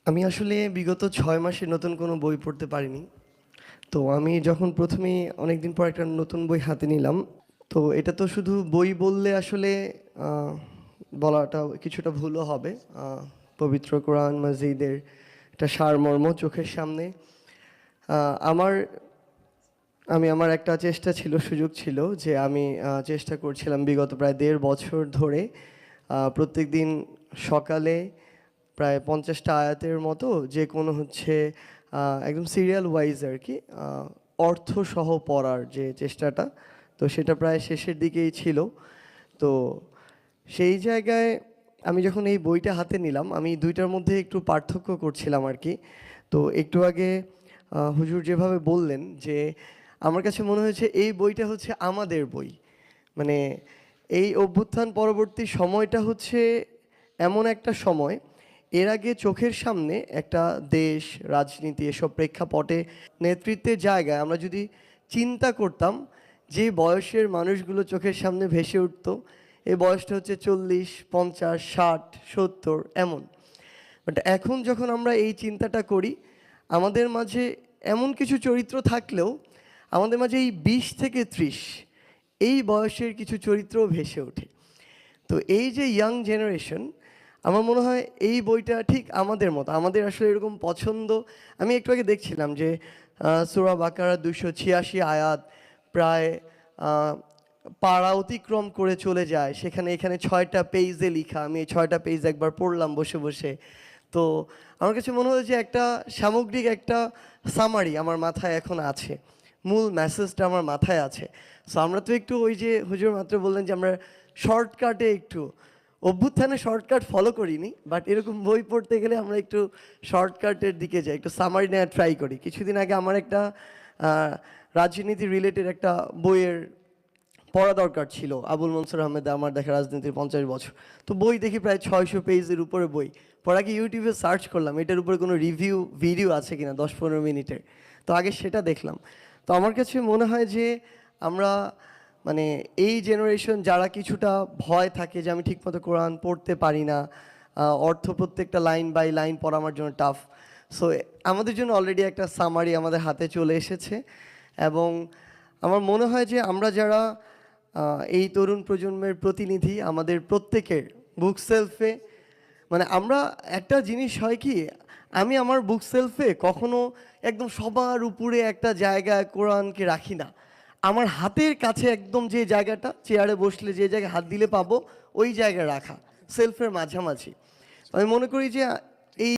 আমি আসলে বিগত ৬ মাসে নতুন কোনো বই পড়তে পারিনি। তো আমি যখন ১ম এই অনেকদিন পর একটা নতুন বই হাতে নিলাম, তো এটা তো শুধু বই বললে আসলে আ বলাটা কিছুটা ভুলও হবে। আ পবিত্র কোরআন মাজিদের একটা সারমর্ম চোখের সামনে। আ আমার আমি আমার একটা চেষ্টা ছিল, সুযোগ ছিল যে আমি চেষ্টা করছিলাম বিগত প্রায় ১.৫ বছর ধরে প্রত্যেকদিন সকালে প্রায় ৫০টা আয়াতের মতো যেকোনো হচ্ছে একদম সিরিয়াল ওয়াইজ আরকি অর্থসহ পড়ার যে চেষ্টাটা, তো সেটা প্রায় শেষের দিকেই ছিল। তো সেই জায়গায় আমি যখন এই বইটা হাতে নিলাম, আমি ২ টার মধ্যে একটু পার্থক্য করছিলাম আরকি। তো একটু আগে হুজুর যেভাবে বললেন যে, আমার কাছে মনে হয়েছে এই বইটা হচ্ছে আমাদের বই। মানে এই অভ্যুত্থান পরবর্তী সময়টা হচ্ছে এমন একটা সময়, এর আগে চোখের সামনে একটা দেশ, রাজনীতি এসব প্রেক্ষাপটে নেতৃত্বের জায়গায় আমরা যদি চিন্তা করতাম, যে বয়সের মানুষগুলো চোখের সামনে ভেসে উঠতো, এই বয়সটা হচ্ছে ৪০, ৫০, ৬০, ৭০ এমন। বাট এখন যখন আমরা এই চিন্তাটা করি, আমাদের মাঝে এমন কিছু চরিত্র থাকলেও আমাদের মাঝে এই ২০ থেকে ৩০ এই বয়সের কিছু চরিত্রও ভেসে ওঠে। তো এই যে ইয়াং জেনারেশন, আমার মনে হয় এই বইটা ঠিক আমাদের মতো। আমাদের আসলে এরকম পছন্দ। আমি একটু আগে দেখছিলাম যে সূরা বাকারা ২৮৬ আয়াত প্রায় আ পাড়া অতিক্রম করে চলে যায়। সেখানে এখানে ৬টা পেইজে লিখা। আমি এই ৬টা পেইজ একবার পড়লাম বসে, বসে। তো আমার কাছে মনে হলো যে একটা সামগ্রিক একটা সামারি আমার মাথায় এখন আছে। মূল মেসেজটা আমার মাথায় আছে। সো আমরা তো একটু ওই যে হুজুর মাত্র বললেন যে আমরা শর্টকাটে একটু অভ্যুত্থানে শর্টকাট ফলো করিনি, বাট এরকম বই পড়তে গেলে আমরা একটু শর্টকাটের দিকে যাই, একটু সামারি নেওয়ার ট্রাই করি। কিছুদিন আগে আমার একটা রাজনীতি রিলেটেড একটা বইয়ের পড়া দরকার ছিল। আবুল মনসুর আহমেদ আমার দেখা রাজনীতির ৫০ বছর। তো বই দেখি প্রায় ৬০০ পেজের উপরে বই। পরে আগে ইউটিউবে সার্চ করলাম এটার উপরে কোনো রিভিউ ভিডিও আছে কিনা ১০-১৫ মিনিটের। তো আগে সেটা দেখলাম। তো আমার কাছে মনে হয় যে আমরা মানে এই জেনারেশন যারা কিছুটা ভয় থাকে যে আমি ঠিকমতো কোরআন পড়তে পারি না, অর্থ প্রত্যেকটা লাইন বাই লাইন পড়া আমার জন্য টাফ। সো আমাদের জন্য অলরেডি একটা সামারি আমাদের হাতে চলে এসেছে এবং আমার মনে হয় যে আমরা যারা এই তরুণ প্রজন্মের প্রতিনিধি, আমাদের প্রত্যেকের বুক সেলফে মানে আমরা একটা জিনিস হয় কি, আমি আমার বুক সেলফে কখনো একদম সবার উপরে একটা জায়গায় কোরআনকে রাখি না। আমার হাতের কাছে একদম যে জায়গাটা, চেয়ারে বসলে যে জায়গায় হাত দিলে পাবো, ওই জায়গায় রাখা, সেলফের মাঝামাঝি। আমি মনে করি যে